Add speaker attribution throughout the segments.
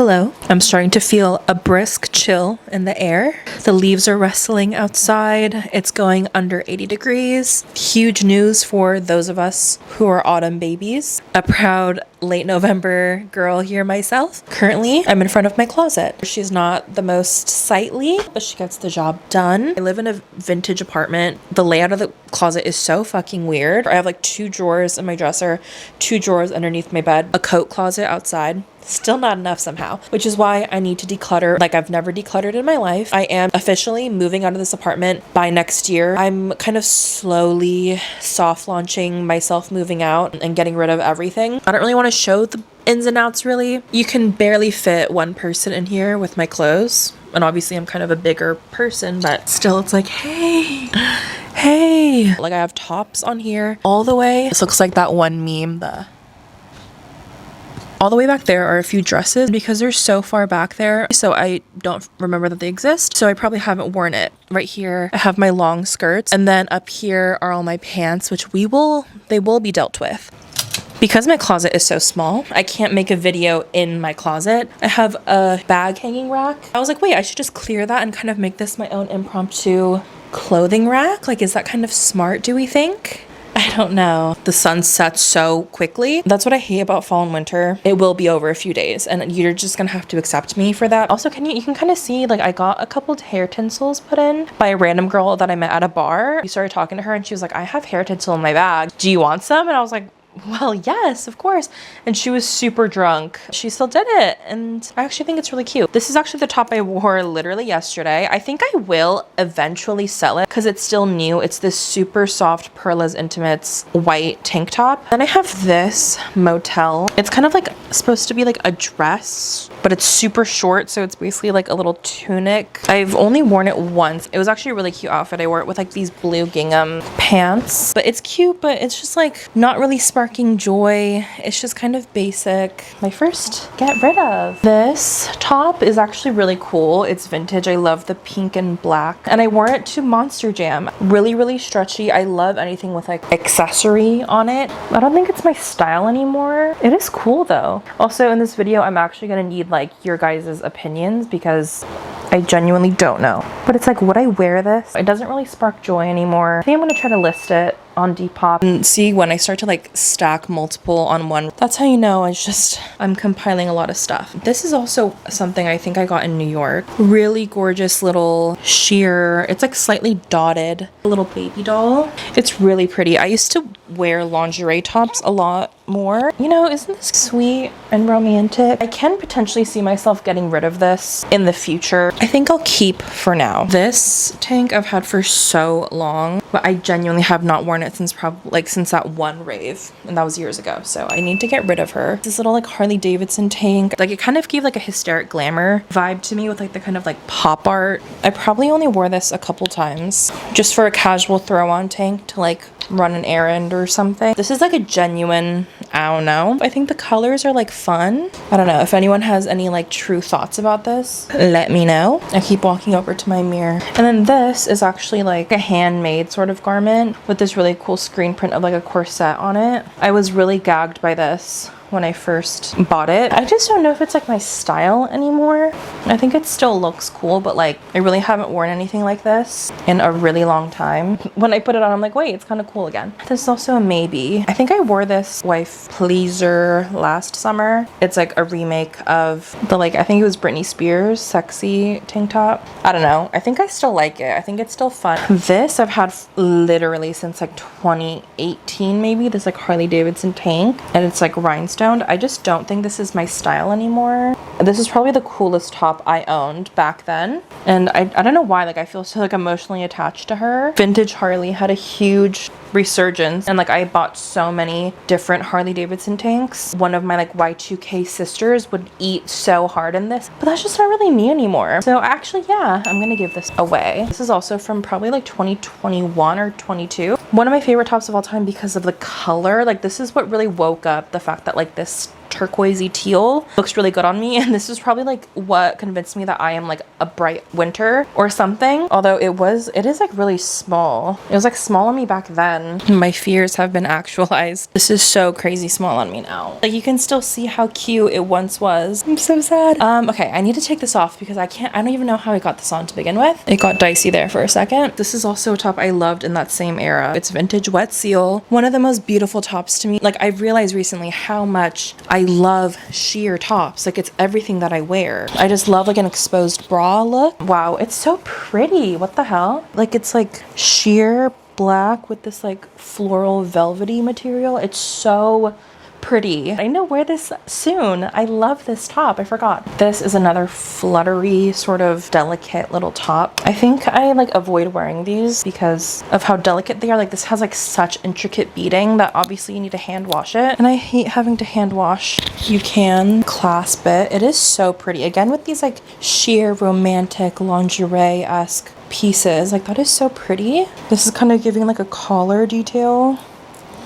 Speaker 1: Hello. I'm starting to feel a brisk chill in the air. The leaves are rustling outside. It's going under 80 degrees. Huge news for those of us who are autumn babies. A proud late November girl here myself. Currently, I'm in front of my closet. She's not the most sightly, but she gets the job done. I live in a vintage apartment. The layout of the closet is so fucking weird. I have like 2 drawers in my dresser, 2 drawers underneath my bed, a coat closet outside. Still not enough somehow, which is why I need to declutter like I've never decluttered in my life. I am officially moving out of this apartment by next year. I'm kind of slowly soft launching myself moving out and getting rid of everything. I don't really want to show the ins and outs really. You can barely fit one person in here with my clothes. And obviously I'm kind of a bigger person, but still it's like, hey. Like I have tops on here all the way. This looks like that one meme, all the way back there are a few dresses because they're so far back there. So I don't remember that they exist. So I probably haven't worn it. Right here, I have my long skirts. And then up here are all my pants, which they will be dealt with. Because my closet is so small, I can't make a video in my closet. I have a bag hanging rack. I was like, wait, I should just clear that and kind of make this my own impromptu clothing rack. Like, is that kind of smart, do we think? I don't know. The sun sets so quickly. That's what I hate about fall and winter. It will be over a few days and you're just gonna have to accept me for that. Also, you can kind of see, like, I got a couple hair tinsels put in by a random girl that I met at a bar. We started talking to her and she was like, I have hair tinsel in my bag. Do you want some? And I was like, well, yes, of course. And she was super drunk. She still did it. And I actually think it's really cute. This is actually the top I wore literally yesterday. I think I will eventually sell it because it's still new. It's this super soft Perla's Intimates white tank top. Then I have this motel. It's kind of like supposed to be like a dress, but it's super short. So it's basically like a little tunic. I've only worn it once. It was actually a really cute outfit. I wore it with like these blue gingham pants, but it's cute, but it's just like not really sparkling joy. It's just kind of basic. My first get rid of. This top is actually really cool. It's vintage. I love the pink and black. And I wore it to Monster Jam. Really, really stretchy. I love anything with like accessory on it. I don't think it's my style anymore. It is cool though. Also in this video, I'm actually gonna need like your guys' opinions because I genuinely don't know. But it's like, would I wear this? It doesn't really spark joy anymore. I think I'm gonna try to list it on Depop and see when I start to like stack multiple on one. That's how you know I'm compiling a lot of stuff. This is also something I think I got in New York. Really gorgeous little sheer, it's like slightly dotted little baby doll. It's really pretty. I used to wear lingerie tops a lot more. You know, isn't this sweet and romantic? I can potentially see myself getting rid of this in the future. I think I'll keep for now. This tank I've had for so long, but I genuinely have not worn it since since that one rave, and that was years ago. So I need to get rid of her. This little like Harley Davidson tank, like it kind of gave like a hysteric glamour vibe to me with like the kind of like pop art. I probably only wore this a couple times just for a casual throw on tank to like run an errand or something. This is like a genuine, I don't know. I think the colors are like fun. I don't know if anyone has any like true thoughts about this, let me know. I keep walking over to my mirror. And then this is actually like a handmade sort of garment with this really cool screen print of like a corset on it. I was really gagged by this when I first bought it. I just don't know if it's like my style anymore. I think it still looks cool, but like I really haven't worn anything like this in a really long time. When I put it on, I'm like, wait, it's kind of cool again. This is also a maybe. I think I wore this Wife Pleaser last summer. It's like a remake of the like, I think it was Britney Spears sexy tank top. I don't know. I think I still like it. I think it's still fun. This I've had literally since like 2018 maybe. This like Harley Davidson tank, and it's like rhinestone. I just don't think this is my style anymore. This is probably the coolest top I owned back then, and I don't know why, like I feel so like emotionally attached to her. Vintage Harley had a huge resurgence, and like I bought so many different Harley Davidson tanks. One of my like Y2K sisters would eat so hard in this, but that's just not really me anymore. So actually, yeah, I'm gonna give this away. This is also from probably like 2021 or 22. One of my favorite tops of all time because of the color. Like this is what really woke up the fact that like this turquoisey teal. Looks really good on me. And this is probably like what convinced me that I am like a bright winter or something. Although it is like really small. It was like small on me back then. My fears have been actualized. This is so crazy small on me now. Like you can still see how cute it once was. I'm so sad. Okay, I need to take this off because I don't even know how I got this on to begin with. It got dicey there for a second. This is also a top I loved in that same era. It's vintage wet seal. One of the most beautiful tops to me. Like I've realized recently how much I love sheer tops. Like it's everything that I wear. I just love like an exposed bra look. Wow, it's so pretty. What the hell? Like it's like sheer black with this like floral velvety material. It's so pretty. I know wear this soon. I love this top. I forgot. This is another fluttery sort of delicate little top. I think I like avoid wearing these because of how delicate they are. Like this has like such intricate beading that obviously you need to hand wash it. And I hate having to hand wash. You can clasp it. It is so pretty. Again, with these like sheer romantic lingerie-esque pieces. Like that is so pretty. This is kind of giving like a collar detail.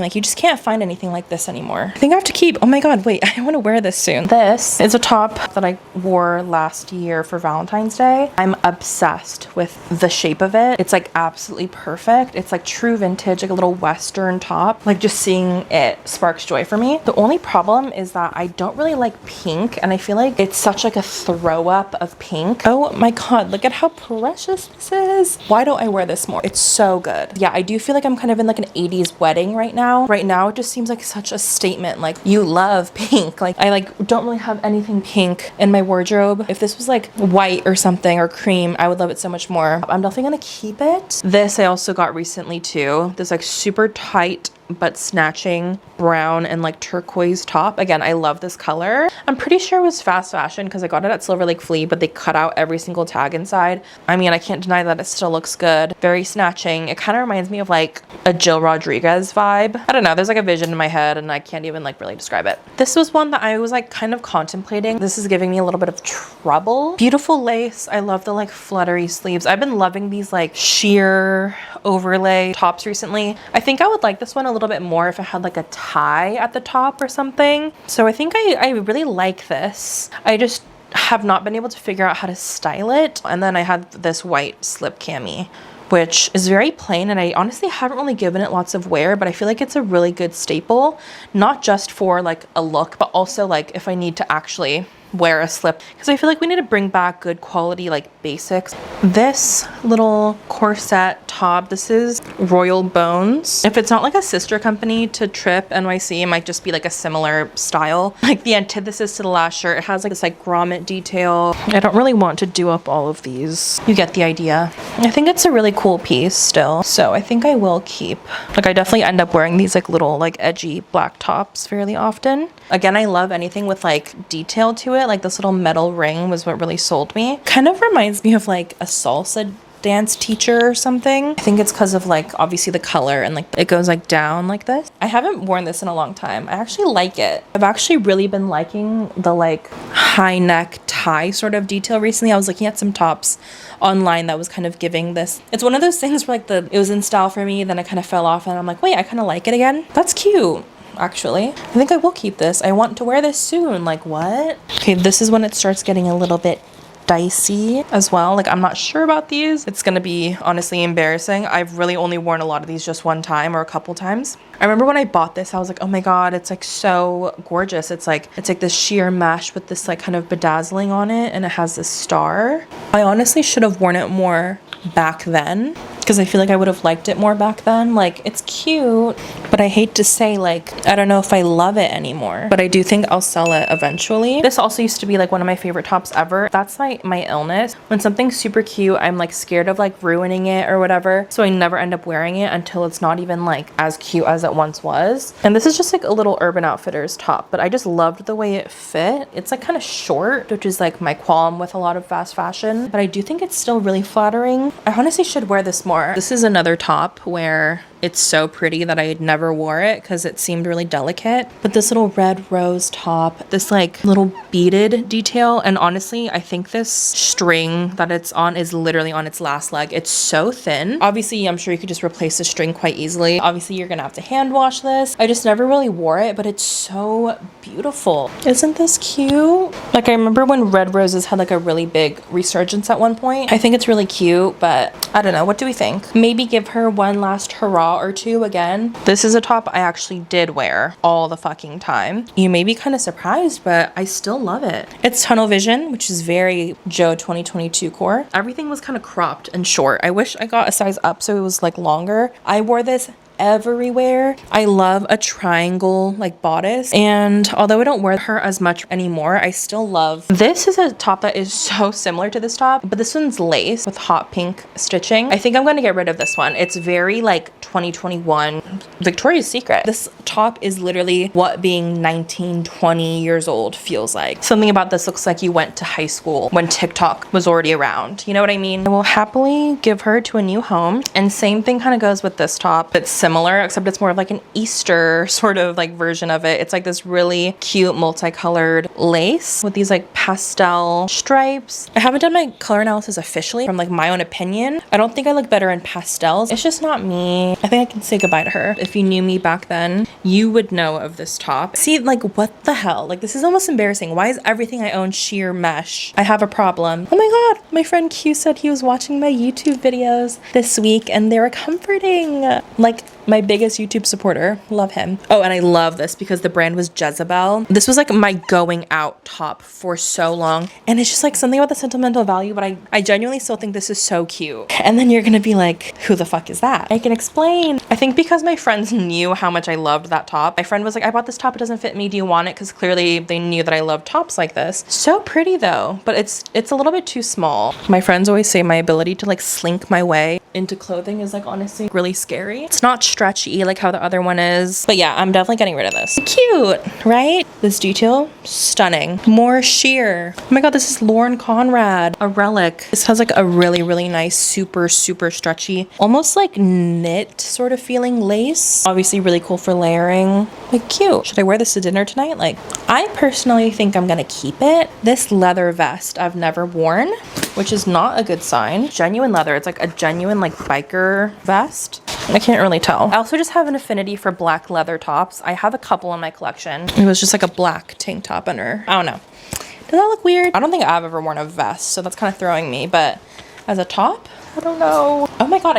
Speaker 1: Like you just can't find anything like this anymore. I think I have to keep, oh my god, wait, I want to wear this soon. This is a top that I wore last year for Valentine's Day. I'm obsessed with the shape of it. It's like absolutely perfect. It's like true vintage, like a little Western top. Like just seeing it sparks joy for me. The only problem is that I don't really like pink and I feel like it's such like a throw up of pink. Oh my god, look at how precious this is. Why don't I wear this more? It's so good. Yeah, I do feel like I'm kind of in like an 80s wedding right now. Right now it just seems like such a statement. Like you love pink. Like I like don't really have anything pink in my wardrobe. If this was like white or something or cream, I would love it so much more. I'm definitely gonna keep it. This I also got recently too. This like super tight but snatching brown and like turquoise top. Again, I love this color. I'm pretty sure it was fast fashion because I got it at Silver Lake Flea, but they cut out every single tag inside. I mean, I can't deny that it still looks good. Very snatching. It kind of reminds me of like a Jill Rodriguez vibe. I don't know. There's like a vision in my head and I can't even like really describe it. This was one that I was like kind of contemplating. This is giving me a little bit of trouble. Beautiful lace. I love the like fluttery sleeves. I've been loving these like sheer overlay tops recently. I think I would like this one a little bit more if it had like a tie at the top or something. So I think I really like this. I just have not been able to figure out how to style it. And then I had this white slip cami, which is very plain, and I honestly haven't really given it lots of wear, but I feel like it's a really good staple, not just for like a look, but also like if I need to actually wear a slip, because I feel like we need to bring back good quality like basics. This little corset top, this is Royal Bones. If it's not like a sister company to Trip NYC, it might just be like a similar style. Like the antithesis to the last shirt, it has like this like grommet detail. I don't really want to do up all of these. You get the idea. I think it's a really cool piece still, so I think I will keep. Like I definitely end up wearing these like little like edgy black tops fairly often. Again, I love anything with like detail to it. Like this little metal ring was what really sold me. Kind of reminds me of like a salsa dance teacher or something. I think it's because of like obviously the color and like it goes like down like this. I haven't worn this in a long time. I actually like it. I've actually really been liking the like high neck tie sort of detail recently. I was looking at some tops online that was kind of giving this. It's one of those things where like it was in style for me, then it kind of fell off and I'm like, wait, I kind of like it again. That's cute. Actually, I think I will keep this. I want to wear this soon. Like what? Okay, this is when it starts getting a little bit dicey as well. Like I'm not sure about these. It's gonna be honestly embarrassing. I've really only worn a lot of these just one time or a couple times. I remember when I bought this, I was like, oh my god, it's like so gorgeous. It's like this sheer mesh with this like kind of bedazzling on it, and it has this star. I honestly should have worn it more back then because I feel like I would have liked it more back then. Like it's cute, but I hate to say like I don't know if I love it anymore, but I do think I'll sell it eventually. This also used to be like one of my favorite tops ever. That's like my illness. When something's super cute, I'm like scared of like ruining it or whatever, so I never end up wearing it until it's not even like as cute as it once was. And this is just like a little Urban Outfitters top, but I just loved the way it fit. It's like kind of short, which is like my qualm with a lot of fast fashion, but I do think it's still really flattering. I honestly should wear this more. This is another top where it's so pretty that I never wore it because it seemed really delicate. But this little red rose top, this like little beaded detail, and honestly, I think this string that it's on is literally on its last leg. It's so thin. Obviously, I'm sure you could just replace the string quite easily. Obviously, you're gonna have to hand wash this. I just never really wore it, but it's so beautiful. Isn't this cute? Like, I remember when red roses had like a really big resurgence at one point. I think it's really cute, but I don't know. What do we think? Maybe give her one last hurrah or two again. This is a top I actually did wear all the fucking time. You may be kind of surprised, but I still love it. It's tunnel vision, which is very Joe 2022 core. Everything was kind of cropped and short. I wish I got a size up so it was like longer. I wore this everywhere. I love a triangle like bodice, and although I don't wear her as much anymore, I still love this. Is a top that is so similar to this top, but this one's lace with hot pink stitching. I think I'm going to get rid of this one. It's very like 2021 Victoria's Secret. This top is literally what being 19, 20 years old feels like. Something about this looks like you went to high school when TikTok was already around. You know what I mean? I will happily give her to a new home. And same thing kind of goes with this top. It's similar, except it's more of like an Easter sort of like version of it. It's like this really cute multicolored lace with these like pastel stripes. I haven't done my color analysis officially from like my own opinion. I don't think I look better in pastels. It's just not me. I think I can say goodbye to her. If you knew me back then, you would know of this top. See, like, what the hell? Like, this is almost embarrassing. Why is everything I own sheer mesh? I have a problem. Oh my God. My friend Q said he was watching my YouTube videos this week and they were comforting. Like, my biggest YouTube supporter. Love him. Oh, and I love this because the brand was Jezebel. This was like my going out top for so long. And it's just like something about the sentimental value, but I genuinely still think this is so cute. And then you're gonna be like, who the fuck is that? I can explain. I think because my friends knew how much I loved that top. My friend was like, I bought this top, it doesn't fit me. Do you want it? Because clearly they knew that I love tops like this. So pretty though, but it's a little bit too small. My friends always say my ability to like slink my way into clothing is like honestly really scary. It's not stretchy like how the other one is, but yeah, I'm definitely getting rid of this. Cute, right? This detail, stunning. More sheer. Oh my God, this is Lauren Conrad, a relic. This has like a really nice, super stretchy, almost like knit sort of feeling lace. Obviously really cool for layering. Like cute. Should I wear this to dinner tonight? Like, I personally think I'm gonna keep it. This leather vest I've never worn, which is not a good sign. Genuine leather. It's like a genuine like biker vest. I can't really tell. I also just have an affinity for black leather tops. I have a couple in my collection. It was just like a black tank top under. I don't know. Does that look weird? I don't think I've ever worn a vest, so that's kind of throwing me, but as a top, I don't know. Oh my God,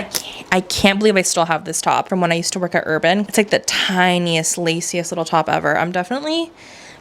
Speaker 1: I can't believe I still have this top from when I used to work at Urban. It's like the tiniest, laciest little top ever. I'm definitely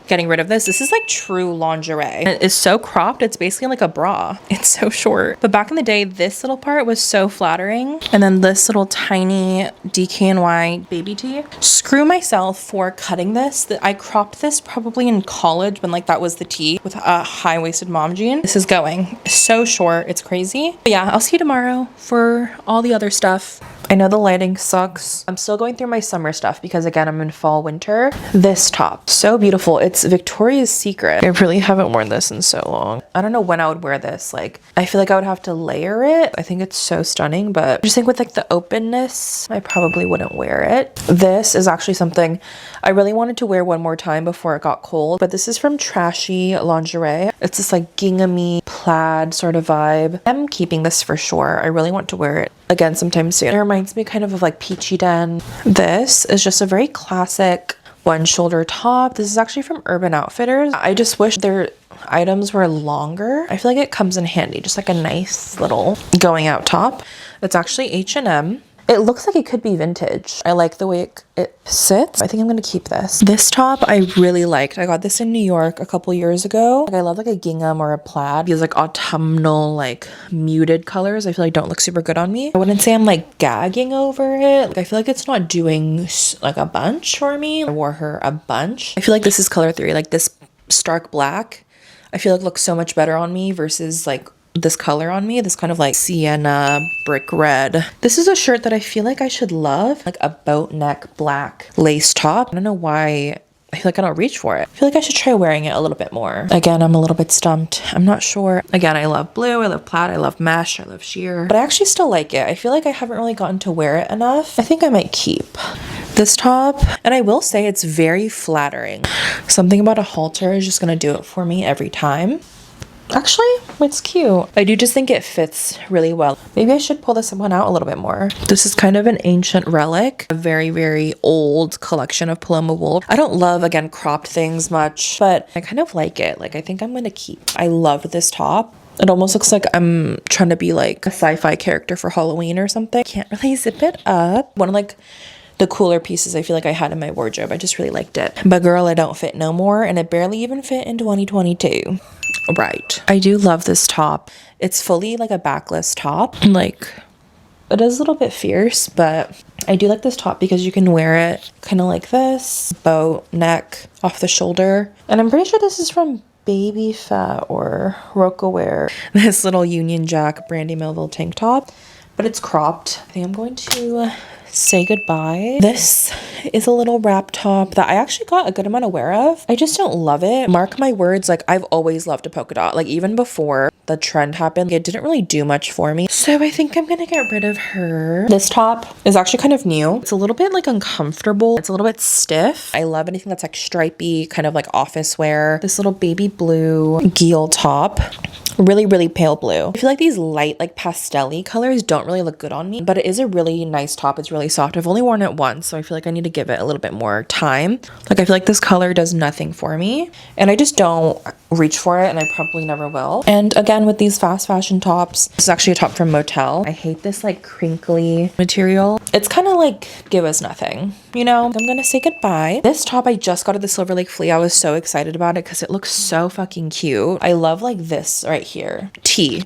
Speaker 1: getting rid of this. This is like true lingerie. It is so cropped, it's basically like a bra. It's so short. But back in the day, this little part was so flattering. And then this little tiny DKNY baby tee. Screw myself for cutting this. I cropped this probably in college when like that was the tee with a high-waisted mom jean. This is going so short, it's crazy. But yeah, I'll see you tomorrow for all the other stuff. I know the lighting sucks. I'm still going through my summer stuff because again, I'm in fall, winter. This top, so beautiful. It's Victoria's Secret. I really haven't worn this in so long. I don't know when I would wear this. Like, I feel like I would have to layer it. I think it's so stunning, but I just think with like the openness, I probably wouldn't wear it. This is actually something I really wanted to wear one more time before it got cold, but this is from Trashy Lingerie. It's this like ginghamy plaid sort of vibe. I'm keeping this for sure. I really want to wear it again sometime soon. It reminds me kind of like Peachy Den. This is just a very classic one shoulder top. This is actually from Urban Outfitters. I just wish their items were longer. I feel like it comes in handy, just like a nice little going out top. It's actually H&M. It looks like it could be vintage. I like the way it sits. I think I'm gonna keep this. This top I really liked. I got this in New York a couple years ago. Like, I love like a gingham or a plaid. These like autumnal, like muted colors I feel like don't look super good on me. I wouldn't say I'm like gagging over it. Like, I feel like it's not doing like a bunch for me. I wore her a bunch. I feel like this is color 3. Like this stark black, I feel like looks so much better on me versus like this color on me, this kind of like sienna brick red. This is a shirt that I feel like I should love, like a boat neck black lace top. I don't know why I feel like I don't reach for it. I feel like I should try wearing it a little bit more. Again, I'm a little bit stumped. I'm not sure. Again, I love blue, I love plaid, I love mesh, I love sheer, but I actually still like it. I feel like I haven't really gotten to wear it enough. I think I might keep this top, and I will say it's very flattering. Something about a halter is just gonna do it for me every time. Actually, it's cute. I do just think it fits really well. Maybe I should pull this one out a little bit more. This is kind of an ancient relic, a very, very old collection of Paloma wool. I don't love, again, cropped things much, but I kind of like it. Like, I think I'm gonna keep. I love this top. It almost looks like I'm trying to be like a sci-fi character for Halloween or something. Can't really zip it up. One of like the cooler pieces I feel like I had in my wardrobe. I just really liked it. But girl, it don't fit no more, and it barely even fit in 2022. Right. I do love this top. It's fully like a backless top. Like, it is a little bit fierce, but I do like this top because you can wear it kind of like this, bow neck, off the shoulder. And I'm pretty sure this is from Baby Fat or Rocawear. This little Union Jack Brandy Melville tank top, but it's cropped. I think I'm going to say goodbye. This is a little wrap top that I actually got a good amount of wear of. I just don't love it. Mark my words, like I've always loved a polka dot. Like even before the trend happened, it didn't really do much for me. So I think I'm gonna get rid of her. This top is actually kind of new. It's a little bit like uncomfortable. It's a little bit stiff. I love anything that's like stripy, kind of like office wear. This little baby blue Geel top. Really, really pale blue. I feel like these light, like pastel-y colors don't really look good on me, but it is a really nice top. It's really soft. I've only worn it once, so I feel like I need to give it a little bit more time. Like, I feel like this color does nothing for me, and I just don't reach for it, and I probably never will. And again, with these fast fashion tops, this is actually a top from Motel. I hate this, like, crinkly material. It's kind of like, give us nothing, you know? I'm gonna say goodbye. This top I just got at the Silver Lake Flea. I was so excited about it because it looks so fucking cute. I love, like, this right here. T.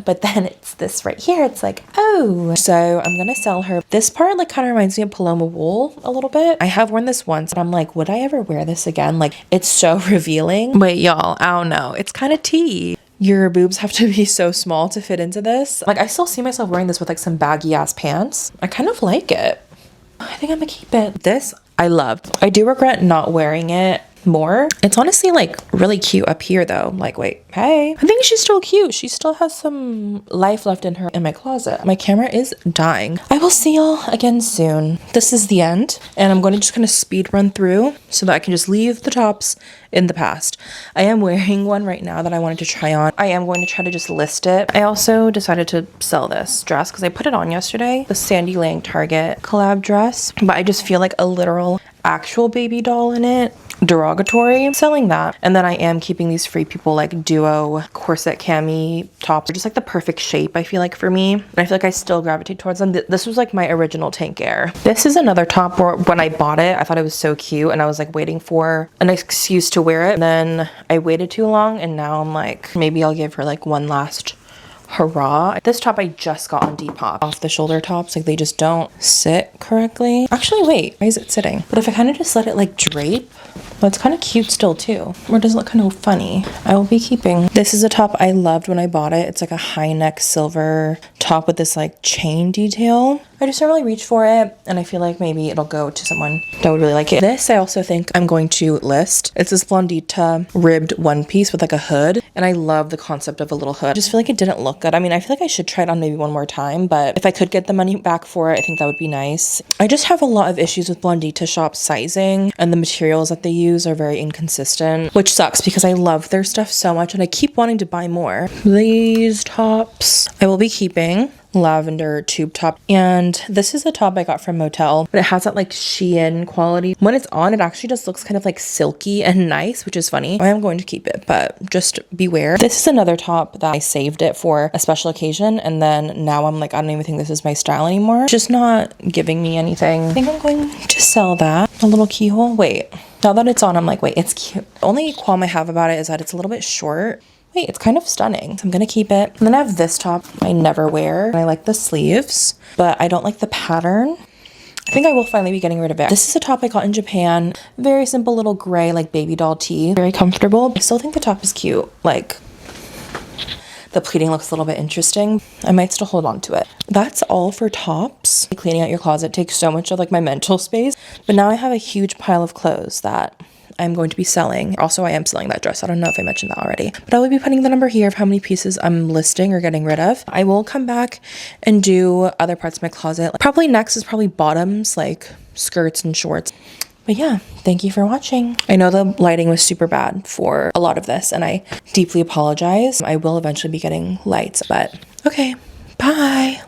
Speaker 1: But then it's this right here. It's like, oh. So I'm gonna sell her. This part, like, kind of reminds me of Paloma wool a little bit. I have worn this once, but I'm like, would I ever wear this again? Like, it's so revealing. Wait, y'all, I don't know. It's kind of tea. Your boobs have to be so small to fit into this. Like, I still see myself wearing this with like some baggy ass pants. I kind of like it. I think I'm gonna keep it. This I loved. I do regret not wearing it more. It's honestly like really cute up here though. Like, wait, hey, I think she's still cute. She still has some life left in her in my closet. My camera is dying. I will see y'all again soon. This is the end, and I'm going to just kind of speed run through so that I can just leave the tops in the past. I am wearing one right now that I wanted to try on. I am going to try to just list it. I also decided to sell this dress because I put it on yesterday, the Sandy Lang Target collab dress, but I just feel like a literal actual baby doll in it. Derogatory. I'm selling that. And then I am keeping these Free People like duo corset cami tops. They're just like the perfect shape, I feel like, for me. And I feel like I still gravitate towards them. This was like my original Tank Air. This is another top where when I bought it, I thought it was so cute and I was like waiting for an excuse to wear it. And then I waited too long and now I'm like, maybe I'll give her like one last hurrah. This top I just got on Depop. Off the shoulder tops, like they just don't sit correctly. Actually, wait, why is it sitting? But if I kind of just let it like drape, well, it's kind of cute still too. Or does it look kind of funny? I will be keeping. This is a top I loved when I bought it. It's like a high neck silver top with this like chain detail. I just don't really reach for it, and I feel like maybe it'll go to someone that would really like it. This I also think I'm going to list. It's this Blondita ribbed one piece with like a hood, and I love the concept of a little hood. I just feel like it didn't look good. I mean, I feel like I should try it on maybe one more time, but if I could get the money back for it, I think that would be nice. I just have a lot of issues with Blondita shop sizing, and the materials that they use are very inconsistent, which sucks because I love their stuff so much and I keep wanting to buy more. These tops I will be keeping. Lavender tube top, and this is a top I got from Motel, but it has that like Shein quality. When it's on, it actually just looks kind of like silky and nice, which is funny. I am going to keep it, but just beware. This is another top that I saved it for a special occasion, and then now I'm like, I don't even think this is my style anymore. It's just not giving me anything. I think I'm going to sell that. A little keyhole. Wait, now that it's on, I'm like, wait, it's cute. The only qualm I have about it is that it's a little bit short. Wait, it's kind of stunning. So I'm gonna keep it. And then I have this top I never wear. I like the sleeves, but I don't like the pattern. I think I will finally be getting rid of it. This is a top I got in Japan. Very simple little gray, like baby doll tee. Very comfortable. I still think the top is cute. Like, the pleating looks a little bit interesting. I might still hold on to it. That's all for tops. Cleaning out your closet takes so much of like my mental space, but now I have a huge pile of clothes that I'm going to be selling. Also, I am selling that dress. I don't know if I mentioned that already, but I will be putting the number here of how many pieces I'm listing or getting rid of. I will come back and do other parts of my closet. Probably next is probably bottoms, like skirts and shorts. But yeah, thank you for watching. I know the lighting was super bad for a lot of this, and I deeply apologize. I will eventually be getting lights, but okay, bye.